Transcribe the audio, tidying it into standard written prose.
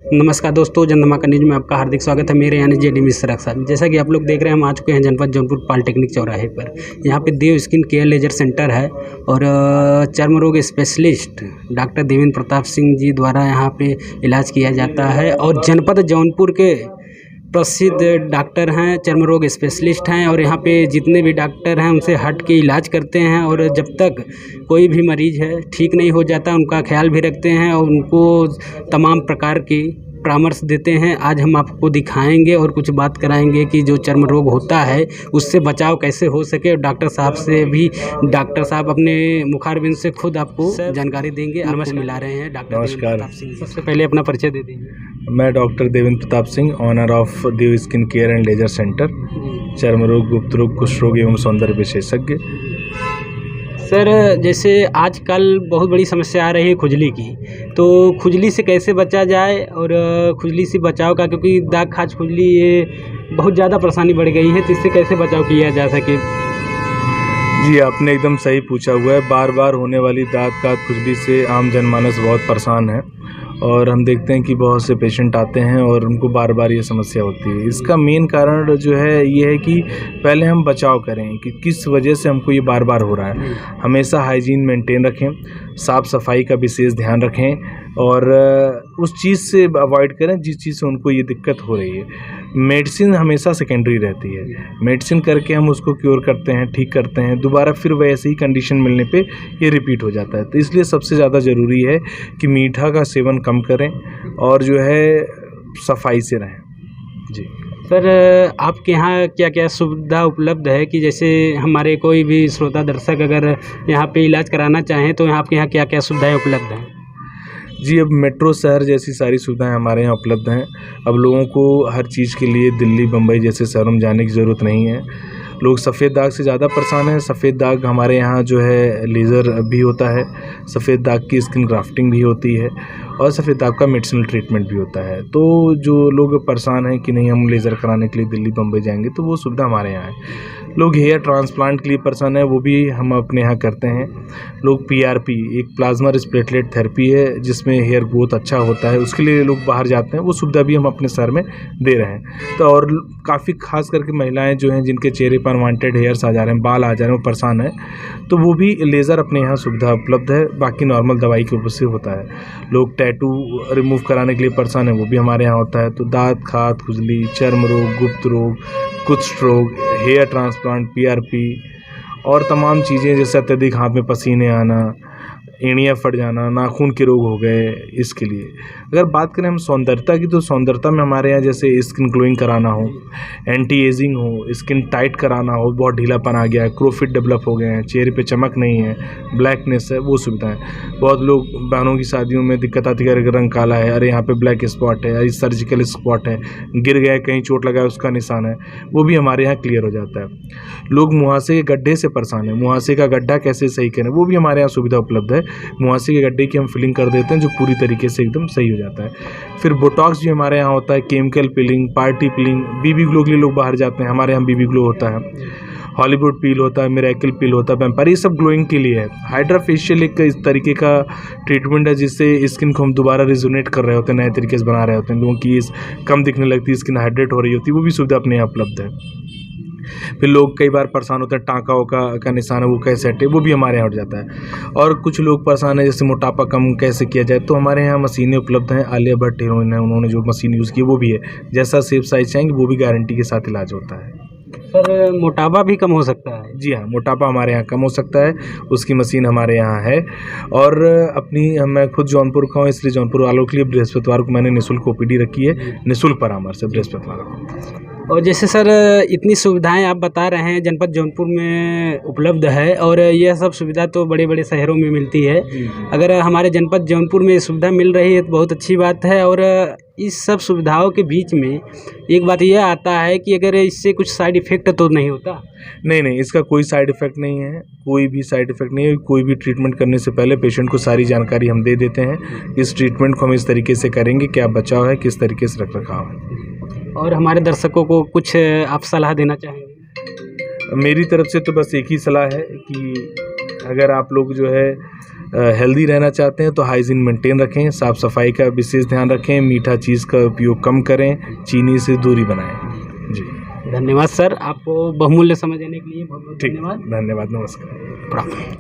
नमस्कार दोस्तों, जन धमाका न्यूज़ में आपका हार्दिक स्वागत है। मेरे यानी जेडी मिश्रा के साथ। जैसा कि आप लोग देख रहे हैं, हम आ चुके हैं जनपद जौनपुर पॉलिटेक्निक चौराहे पर। यहाँ पे देव स्किन केयर लेजर सेंटर है और चर्म रोग स्पेशलिस्ट डॉक्टर देवेंद्र प्रताप सिंह जी द्वारा यहाँ पे इलाज किया जाता है। और जनपद जौनपुर के प्रसिद्ध डॉक्टर हैं, चर्म रोग स्पेशलिस्ट हैं और यहाँ पे जितने भी डॉक्टर हैं उनसे हट के इलाज करते हैं। और जब तक कोई भी मरीज़ है ठीक नहीं हो जाता, उनका ख्याल भी रखते हैं और उनको तमाम प्रकार की परामर्श देते हैं। आज हम आपको दिखाएंगे और कुछ बात कराएंगे कि जो चर्म रोग होता है उससे बचाव कैसे हो सके। और डॉक्टर साहब से भी, डॉक्टर साहब अपने मुखारबिंद से खुद आपको जानकारी देंगे। नमस्कार, मिला रहे हैं डॉक्टर देवेंद्र प्रताप सिंह। सबसे पहले अपना परिचय दे दीजिए। मैं doctor Devendra Pratap Singh, owner of Dev skin care and laser centre, चर्म रोग, गुप्त रोग, कुष्ठ रोग एवं सौंदर्य विशेषज्ञ। सर, जैसे आजकल बहुत बड़ी समस्या आ रही है खुजली की, तो खुजली से कैसे बचा जाए और खुजली से बचाव का, क्योंकि दाग खाज खुजली ये बहुत ज़्यादा परेशानी बढ़ गई है, तो इससे कैसे बचाव किया जा सके। जी, आपने एकदम सही पूछा हुआ है। बार बार होने वाली दाँत काट खुजली से आम जनमानस बहुत परेशान है और हम देखते हैं कि बहुत से पेशेंट आते हैं और उनको बार बार ये समस्या होती है। इसका मेन कारण जो है ये है कि पहले हम बचाव करें कि किस वजह से हमको ये बार बार हो रहा है। हमेशा हाइजीन मेंटेन रखें, साफ़ सफाई का विशेष ध्यान रखें और उस चीज़ से अवॉइड करें जिस चीज़ से उनको ये दिक्कत हो रही है। मेडिसिन हमेशा सेकेंडरी रहती है। मेडिसिन करके हम उसको क्योर करते हैं, ठीक करते हैं, दोबारा फिर वैसे ही कंडीशन मिलने पे ये रिपीट हो जाता है। तो इसलिए सबसे ज़्यादा ज़रूरी है कि मीठा का सेवन कम करें और जो है सफाई से रहें। जी सर, आपके यहाँ क्या क्या सुविधा उपलब्ध है कि जैसे हमारे कोई भी श्रोता दर्शक अगर यहाँ पे इलाज कराना चाहें तो आपके यहाँ क्या क्या सुविधाएं उपलब्ध हैं। जी, अब मेट्रो शहर जैसी सारी सुविधाएं हमारे यहाँ उपलब्ध हैं। अब लोगों को हर चीज़ के लिए दिल्ली, बम्बई जैसे शहरों में जाने की ज़रूरत नहीं है। लोग सफ़ेद दाग से ज़्यादा परेशान हैं। सफ़ेद दाग हमारे यहाँ जो है लेज़र भी होता है, सफ़ेद दाग की स्किन ग्राफ्टिंग भी होती है और सफ़ेद दाग का मेडिसिनल ट्रीटमेंट भी होता है। तो जो लोग परेशान हैं कि नहीं हम लेज़र कराने के लिए दिल्ली, बम्बई जाएंगे, तो वो सुविधा हमारे यहाँ है। लोग हेयर ट्रांसप्लांट के लिए परेशान है, वो भी हम अपने यहाँ करते हैं। लोग PRP, एक प्लाज्मा रिस्प्लेटलेट थेरेपी है जिसमें हेयर ग्रोथ अच्छा होता है, उसके लिए लोग बाहर जाते हैं, वो सुविधा भी हम अपने शहर में दे रहे हैं। तो और काफ़ी खास करके महिलाएं जो हैं जिनके चेहरे पर अनवांटेड हेयर्स आ जा रहे हैं, बाल आ जा रहे हैं, वो परेशान है, तो वो भी लेज़र अपने यहाँ सुविधा उपलब्ध है। बाकी नॉर्मल दवाई के ऊपर से होता है। लोग टैटू रिमूव कराने के लिए परेशान है, वो भी हमारे यहाँ होता है। तो दाँत खाज खुजली, चर्म रोग, गुप्त रोग, कुष्ठ रोग, हेयर ट्रांसप्लांट, PRP और तमाम चीज़ें जैसे अत्यधिक हाथ में पसीने आना, एड़ियाँ फट जाना, नाखून के रोग हो गए, इसके लिए। अगर बात करें हम सौंदर्यता की, तो सौंदर्यता में हमारे यहाँ जैसे स्किन ग्लोइंग कराना हो, एंटी एजिंग हो, स्किन टाइट कराना हो, बहुत ढीलापन आ गया है, क्रोफिट डेवलप हो गए हैं, चेहरे पे चमक नहीं है, ब्लैकनेस है, वो सुविधाएं। बहुत लोग बहनों की शादियों में दिक्कत आती है, रंग काला है, अरे यहाँ पे ब्लैक स्पॉट है, अरे सर्जिकल स्पॉट है, गिर गए, कहीं चोट लगा है उसका निशान है, वो भी हमारे यहाँ क्लियर हो जाता है। लोग मुहासे के गड्ढे से परेशान है, मुहासे का गड्ढा कैसे सही करें, वो भी हमारे यहाँ सुविधा उपलब्ध है। मुहासे के गड्ढे की हम फिलिंग कर देते हैं जो पूरी तरीके से एकदम सही हो जाता है। फिर बोटॉक्स भी हमारे यहाँ होता है, chemical peeling, party piling, BB glow के लिए लोग बाहर जाते हैं, हमारे यहाँ BB ग्लो होता है, हॉलीवुड पील होता है, मिरेकल पील होता है, वेम्पायर, ये सब ग्लोइंग के लिए है। हाइड्रा फेशियल एक इस तरीके का ट्रीटमेंट है जिससे स्किन को हम दोबारा रिजोनेट कर रहे होते हैं, नए तरीके से बना रहे होते हैं। लोगों की कम दिखने लगती है, स्किन हाइड्रेट हो रही होती है, वो भी सुविधा अपने यहाँ उपलब्ध है। फिर लोग कई बार परेशान होते हैं, टाँकाओं का निशान है वो कैसे हटे, वो भी हमारे यहाँ हट जाता है। और कुछ लोग परेशान है जैसे मोटापा कम कैसे किया जाए, तो हमारे यहाँ मशीनें उपलब्ध हैं। आलिया भट्ट हीरोइन है, उन्होंने जो मशीन यूज़ की वो भी है। जैसा शेप साइज चाहेंगे वो भी गारंटी के साथ इलाज होता है। सर, मोटापा भी कम हो सकता है। जी हाँ, मोटापा हमारे यहाँ कम हो सकता है, उसकी मशीन हमारे यहाँ है। और मैं खुद जौनपुर का हूँ, इसलिए जौनपुर वालों के लिए बृहस्पतिवार को मैंने निःशुल्क OPD रखी है, निःशुल्क परामर्श है बृहस्पतिवार को। और जैसे सर, इतनी सुविधाएं आप बता रहे हैं जनपद जौनपुर में उपलब्ध है और यह सब सुविधा तो बड़े बड़े शहरों में मिलती है। अगर हमारे जनपद जौनपुर में सुविधा मिल रही है तो बहुत अच्छी बात है। और इस सब सुविधाओं के बीच में एक बात यह आता है कि अगर इससे कुछ साइड इफ़ेक्ट तो नहीं होता। नहीं, इसका कोई साइड इफ़ेक्ट नहीं है, कोई भी साइड इफ़ेक्ट नहीं है। कोई भी ट्रीटमेंट करने से पहले पेशेंट को सारी जानकारी हम दे देते हैं। इस ट्रीटमेंट को हम इस तरीके से करेंगे, क्या बचाव है, किस तरीके से रखरखाव है। और हमारे दर्शकों को कुछ आप सलाह देना चाहेंगे। मेरी तरफ से तो बस एक ही सलाह है कि अगर आप लोग जो है हेल्दी रहना चाहते हैं तो हाइजीन मेंटेन रखें, साफ़ सफाई का विशेष ध्यान रखें, मीठा चीज़ का उपयोग कम करें, चीनी से दूरी बनाएं। जी धन्यवाद सर, आपको बहुमूल्य समय देने के लिए बहुत बहुत ठीक, धन्यवाद। धन्यवाद, नमस्कार। प्रणाम।